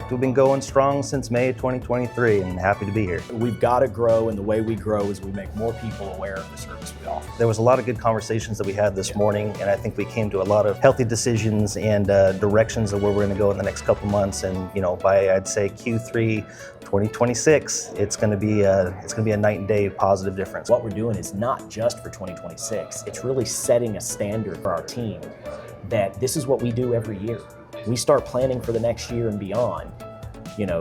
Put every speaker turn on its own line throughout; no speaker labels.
correct. We've been going strong since May 2023 and happy to be here.
We've got to grow, and the way we grow is we make more people aware of the service we offer.
There was a lot of good conversations that we had this morning, and I think we came to a lot of healthy decisions and directions of where we're going to go in the next couple months. And by I'd say Q3 2026, it's going to be a night and day positive difference.
What we're doing is not just for 2026. It's really setting a standard for our team that this is what we do every year. We start planning for the next year and beyond,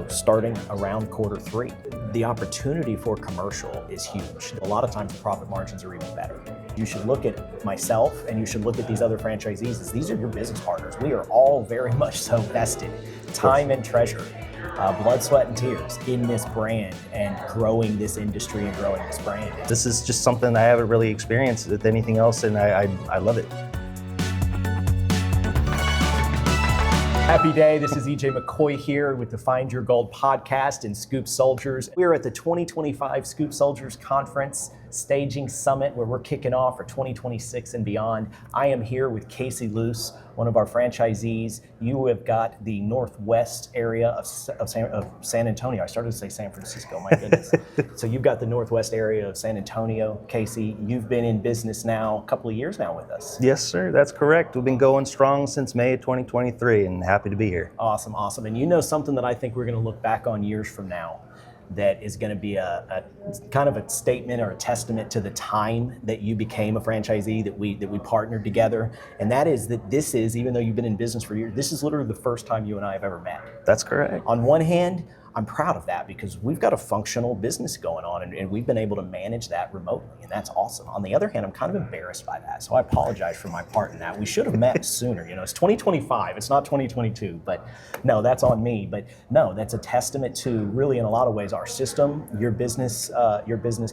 starting around Q3. The opportunity for commercial is huge. A lot of times the profit margins are even better. You should look at myself and you should look at these other franchisees as these are your business partners. We are all very much so vested, time and treasure, blood, sweat, and tears in this brand and growing this industry and growing this brand.
This is just something I haven't really experienced with anything else, and I love it.
Happy day, this is McCoy here with the Find Your Gold podcast and Scoop Soldiers. We're at the 2025 Scoop Soldiers Conference Staging Summit where we're kicking off for 2026 and beyond. I am here with Casey Loos, one of our franchisees. You have got the northwest area of San Antonio. I started to say San Francisco, my goodness. So you've got the northwest area of San Antonio. Casey, you've been in business now a couple of years now with us.
Yes, sir, that's correct. We've been going strong since May 2023 and happy to be here.
Awesome. And something that I think we're going to look back on years from now that is going to be a kind of a statement or a testament to the time that you became a franchisee, that we partnered together. And that is that this is, even though you've been in business for years, this is literally the first time you and I have ever met.
That's correct.
On one hand, I'm proud of that because we've got a functional business going on and we've been able to manage that remotely, and that's awesome. On the other hand, I'm kind of embarrassed by that, so I apologize for my part in that. We should have met sooner. It's 2025, it's not 2022, but no, that's on me. But no, that's a testament to really, in a lot of ways, our system, your business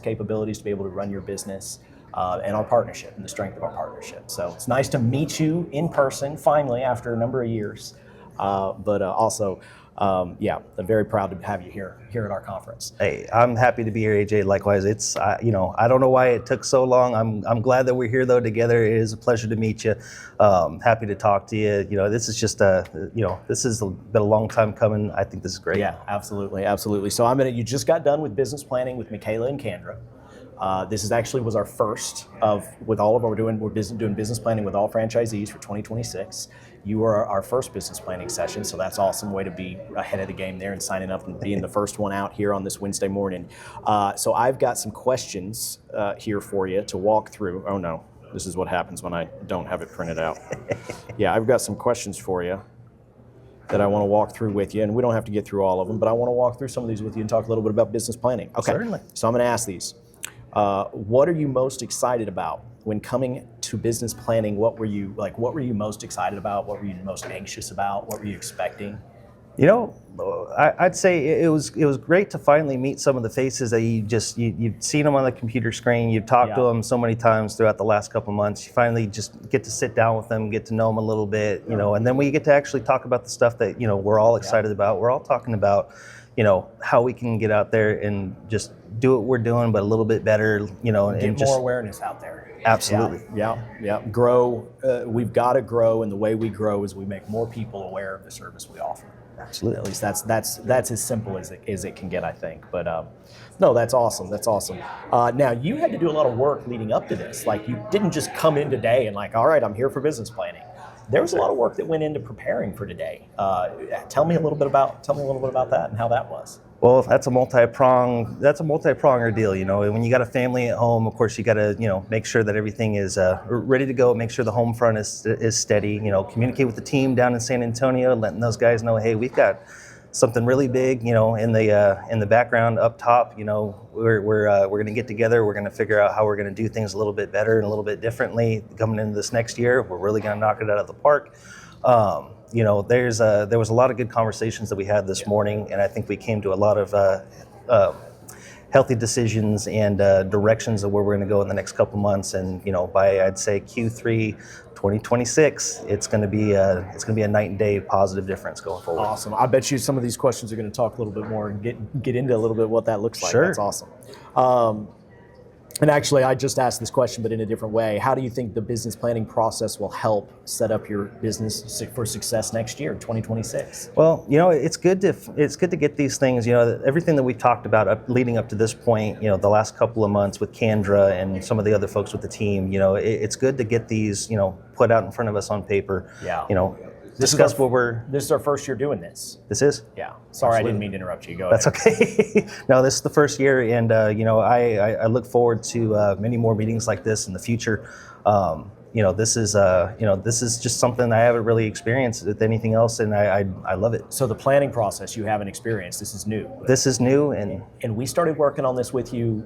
capabilities to be able to run your business, and our partnership and the strength of our partnership. So it's nice to meet you in person finally after a number of years, but also. I'm very proud to have you here at our conference.
Hey, I'm happy to be here, AJ. Likewise, it's I don't know why it took so long. I'm glad that we're here though together. It is a pleasure to meet you. Happy to talk to you. This is just this has been a long time coming. I think this is great.
Yeah, absolutely. So you just got done with business planning with Michaela and Kendra. This was our first we're doing business planning with all franchisees for 2026. You were our first business planning session, so that's awesome. Way to be ahead of the game there and signing up and being the first one out here on this Wednesday morning. So I've got some questions here for you to walk through. Oh no, this is what happens when I don't have it printed out. Yeah, I've got some questions for you that I want to walk through with you, and we don't have to get through all of them, but I want to walk through some of these with you and talk a little bit about business planning. Okay,
certainly.
So I'm going to ask these. What are you most excited about when coming to business planning? What were you most excited about? What were you most anxious about? What were you expecting?
I'd say it was great to finally meet some of the faces that you've seen them on the computer screen. You've talked to them so many times throughout the last couple of months. You finally just get to sit down with them, get to know them a little bit, and then we get to actually talk about the stuff that, we're all excited about. We're all talking about, how we can get out there and just do what we're doing, but a little bit better,
Get more awareness out there.
Absolutely.
Yeah. Grow. We've got to grow, and the way we grow is we make more people aware of the service we offer.
Absolutely.
At least that's as simple as it can get, I think. But no, that's awesome. Now you had to do a lot of work leading up to this. Like, you didn't just come in today and all right, I'm here for business planning. There was a lot of work that went into preparing for today. Tell me a little bit about that and how that was.
Well, that's a multi-pronged deal. When you got a family at home, of course you got to make sure that everything is ready to go. Make sure the home front is steady. Communicate with the team down in San Antonio, letting those guys know, hey, we've got something really big, in the background up top. We're going to get together. We're going to figure out how we're going to do things a little bit better and a little bit differently coming into this next year. We're really going to knock it out of the park. There was a lot of good conversations that we had this morning, and I think we came to a lot of healthy decisions and directions of where we're going to go in the next couple months. And by I'd say Q3 2026, it's going to be a night and day positive difference going forward.
Awesome. I bet you some of these questions are going to talk a little bit more and get into a little bit what that looks like.
Sure.
That's awesome. And actually, I just asked this question, but in a different way. How do you think the business planning process will help set up your business for success next year, 2026?
Well, it's good to get these things. Everything that we've talked about leading up to this point. The last couple of months with Kendra and some of the other folks with the team. It's good to get these put out in front of us on paper.
Yeah.
Discuss what we're.
This is our first year doing this.
This is.
Yeah. Sorry,
Absolutely.
I didn't mean to interrupt you. Go
That's
ahead.
okay. No, this is the first year, and I look forward to many more meetings like this in the future. This is just something I haven't really experienced with anything else, and I love it.
So the planning process you haven't experienced. This is new.
This is new, and
we started working on this with you,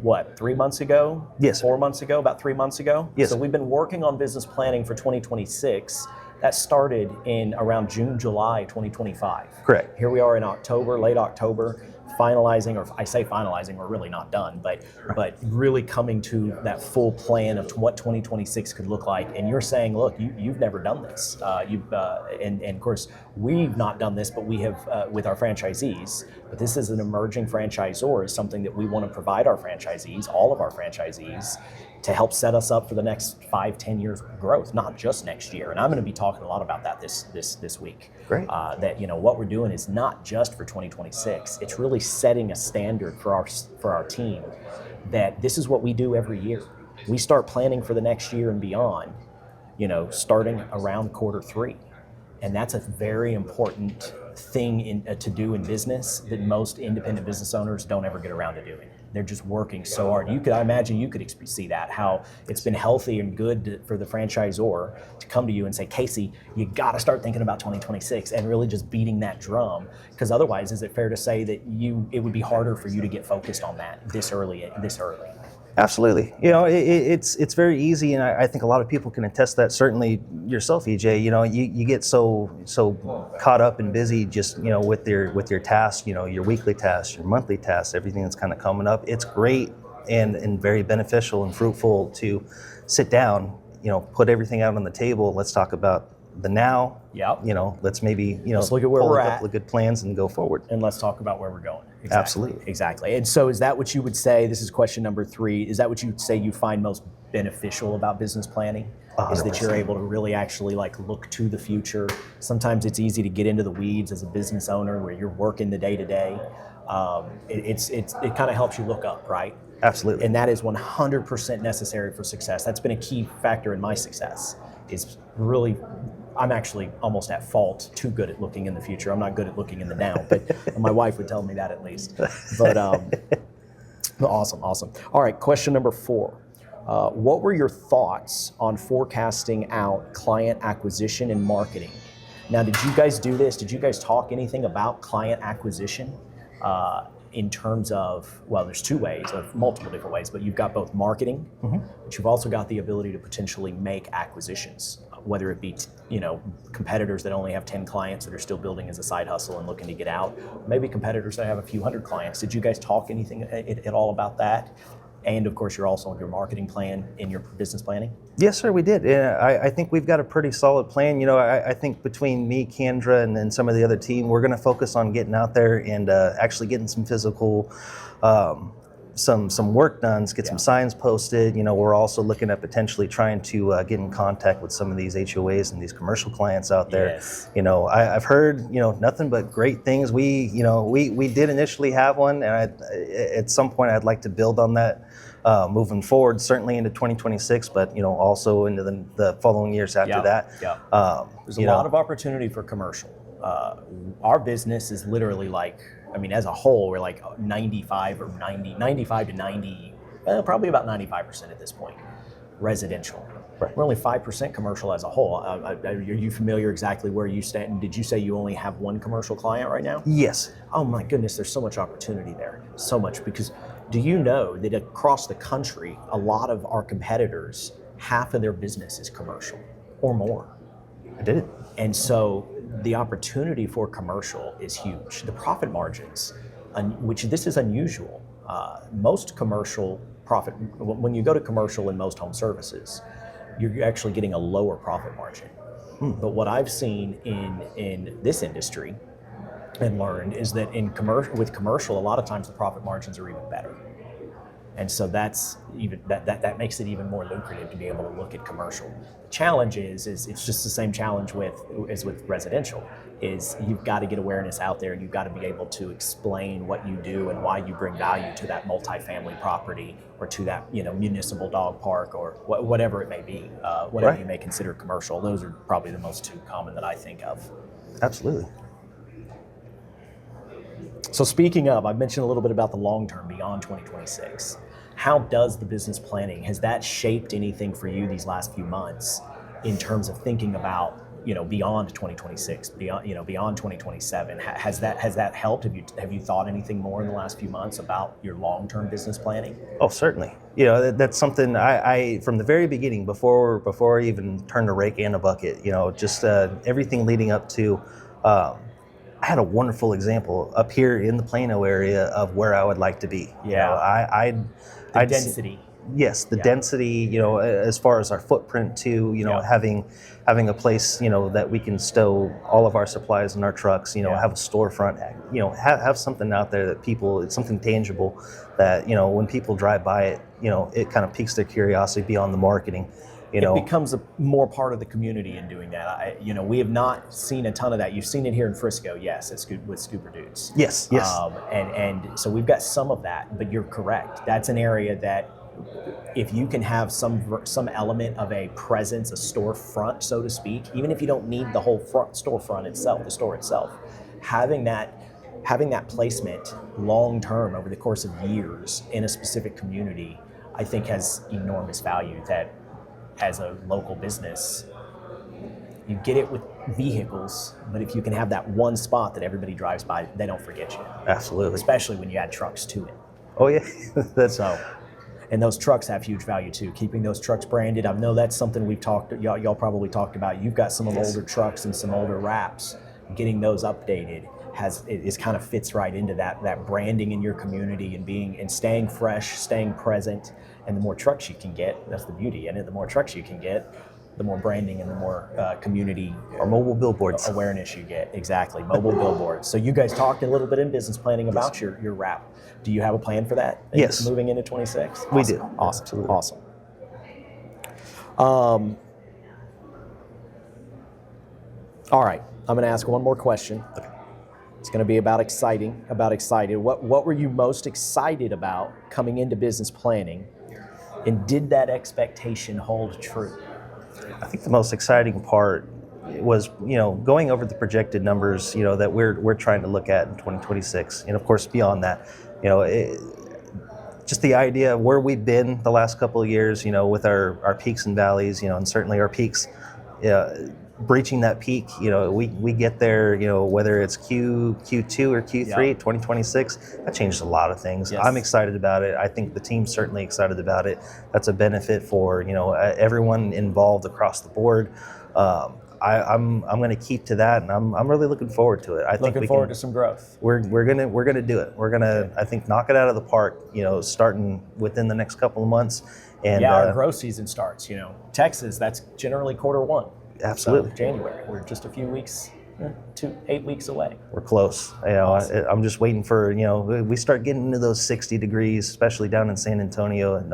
what, 3 months ago?
Yes.
4 months ago, about 3 months ago?
Yes.
So we've been working on business planning for 2026. That started in around June, July 2025.
Correct.
Here we are in October, late October, finalizing, or I say finalizing, we're really not done, but really coming to that full plan of what 2026 could look like. And you're saying, look, you've never done this. And of course, we've not done this, but we have with our franchisees. But this is an emerging franchisor, is something that we want to provide our franchisees, all of our franchisees, to help set us up for the next 5-10 years of growth, not just next year. And I'm going to be talking a lot about that this week.
Great.
That what we're doing is not just for 2026. It's really setting a standard for our team, that this is what we do every year. We start planning for the next year and beyond, starting around Q3. And that's a very important thing to do in business that most independent business owners don't ever get around to doing. They're just working so hard. I imagine you could see that, how it's been healthy and good for the franchisor to come to you and say, Casey, you got to start thinking about 2026, and really just beating that drum. Because otherwise, is it fair to say that it would be harder for you to get focused on that this early?
Absolutely. It's very easy, and I think a lot of people can attest that. Certainly yourself, EJ. You get so caught up and busy just with your tasks. Your weekly tasks, your monthly tasks, everything that's kind of coming up. It's great and very beneficial and fruitful to sit down. Put everything out on the table. Let's talk about the now.
Yep.
Let's maybe
let's look at where
pull
we're
a couple of good plans and go forward.
And let's talk about where we're going. Exactly.
Absolutely.
Exactly. And so is that what you would say, this is question number 3, is that what you would say you find most beneficial about business planning?
100%.
Is that you're able to really actually look to the future? Sometimes it's easy to get into the weeds as a business owner where you're working the day to day. It kind of helps you look up, right?
Absolutely.
And that is 100% necessary for success. That's been a key factor in my success. Is really, I'm actually almost at fault, too good at looking in the future. I'm not good at looking in the now, but my wife would tell me that at least. But awesome. All right, question number 4. What were your thoughts on forecasting out client acquisition and marketing? Now, did you guys do this? Did you guys talk anything about client acquisition? In terms of, well, there's 2 ways, of multiple different ways, but you've got both marketing, but you've also got the ability to potentially make acquisitions, whether it be, competitors that only have 10 clients that are still building as a side hustle and looking to get out, maybe competitors that have a few hundred clients. Did you guys talk anything at all about that? And of course, you're also on your marketing plan in your business planning? Yes,
sir, we did. I think we've got a pretty solid plan. I think between me, Kendra, and then some of the other team, we're going to focus on getting out there and actually getting some physical, some work done, get some signs posted. We're also looking at potentially trying to get in contact with some of these HOAs and these commercial clients out there.
Yes.
I've heard nothing but great things. We did initially have one, and at some point I'd like to build on that. Moving forward, certainly into 2026, but also into the following years after that.
Yeah. There's a lot of opportunity for commercial. Our business is literally as a whole, we're 95 to 90, probably about 95% at this point, residential.
Right.
We're only 5% commercial as a whole. Are you familiar exactly where you stand? Did you say you only have one commercial client right now?
Yes.
Oh my goodness, there's so much opportunity there. So much, because do you know that across the country, a lot of our competitors, half of their business is commercial or more?
I did.
And so the opportunity for commercial is huge. The profit margins, which this is unusual. Most commercial profit, when you go to commercial in most home services, you're actually getting a lower profit margin. But what I've seen in this industry and learned is that with commercial, a lot of times the profit margins are even better. And so that's even that makes it even more lucrative to be able to look at commercial. The challenge is it's just the same challenge as with residential, is you've got to get awareness out there, and you've got to be able to explain what you do and why you bring value to that multifamily property or to that municipal dog park or whatever it may be, whatever you may consider commercial. Those are probably the most two common that I think of.
Absolutely.
So speaking of, I've mentioned a little bit about the long term beyond 2026. How does the business planning, has that shaped anything for you these last few months in terms of thinking about, beyond 2026, beyond 2027? Has that helped? Have you thought anything more in the last few months about your long-term business planning?
Oh, certainly. That's something I from the very beginning, before I even turned a rake and a bucket, just everything leading up to. I had a wonderful example up here in the Plano area of where I would like to be.
Yeah. The density.
Yes, the density, as far as our footprint too, having a place, that we can stow all of our supplies in our trucks, have a storefront, have something out there that it's something tangible that, when people drive by it, it kind of piques their curiosity beyond the marketing.
It becomes a more part of the community in doing that. We have not seen a ton of that. You've seen it here in Frisco, yes, with Scooper Dudes.
Yes.
And so we've got some of that, but you're correct. That's an area that if you can have some element of a presence, a storefront, so to speak, even if you don't need the whole storefront itself, the store itself, having that placement long term over the course of years in a specific community, I think has enormous value that as a local business, you get it with vehicles, but if you can have that one spot that everybody drives by, they don't forget you.
Absolutely.
Especially when you add trucks to it.
Oh yeah.
And those trucks have huge value too. Keeping those trucks branded, I know that's something y'all probably talked about. You've got some of older trucks and some older wraps. Getting those updated kind of fits right into that branding in your community and staying fresh, staying present. And the more trucks you can get, that's the beauty in it. The more trucks you can get, the more branding and the more community
or mobile billboards
awareness you get. Exactly, mobile billboards. So you guys talked a little bit in business planning about your wrap. Do you have a plan for that?
Yes.
Moving into 26? Awesome.
We do.
Awesome.
Absolutely.
Awesome. All right, I'm going to ask one more question.
Okay.
It's going to be about excited. What were you most excited about coming into business planning, and did that expectation hold true?
I think the most exciting part was, going over the projected numbers, that we're trying to look at in 2026, and of course beyond that, just the idea of where we've been the last couple of years, with our peaks and valleys, and certainly our peaks. Breaching that peak, we get there, whether it's Q2 or Q3, 2026, that changes a lot of things.
Yes.
I'm excited about it. I think the team's certainly excited about it. That's a benefit for, everyone involved across the board. I'm going to keep to that, and I'm really looking forward to it. I think
looking forward to some growth.
We're gonna do it. We're gonna, I think, knock it out of the park. Starting within the next couple of months. And
our growth season starts. Texas, that's generally quarter1.
Absolutely.
So January. We're just a few weeks, 8 weeks away.
We're close.
Awesome.
I'm just waiting for, we start getting into those 60 degrees, especially down in San Antonio, and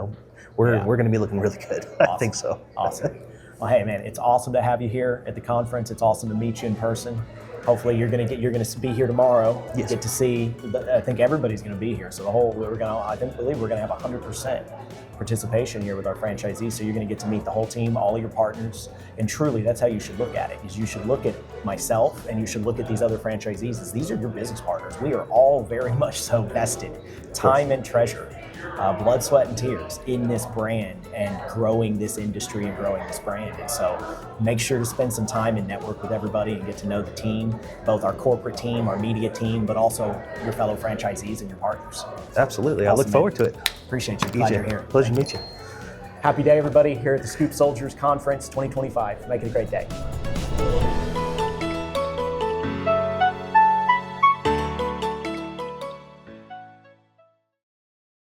we're going to be looking really good.
Awesome.
I think so.
Awesome. Well, hey man, it's awesome to have you here at the conference. It's awesome to meet you in person. Hopefully you're going to be here tomorrow.
Yes.
Get to see. I think everybody's going to be here. So believe we're going to have 100% participation here with our franchisees. So you're going to get to meet the whole team, all of your partners, and truly that's how you should look at it. Is you should look at myself and you should look at these other franchisees as these are your business partners. We are all very much so vested, time and treasure, blood, sweat, and tears in this brand and growing this industry and growing this brand. And so make sure to spend some time and network with everybody and get to know the team, both our corporate team, our media team, but also your fellow franchisees and your partners.
Absolutely.
Awesome,
I look forward to it.
Appreciate you. Glad you're here.
Pleasure to meet you.
Happy day, everybody, here at the Scoop Soldiers Conference 2025. Make it a great day.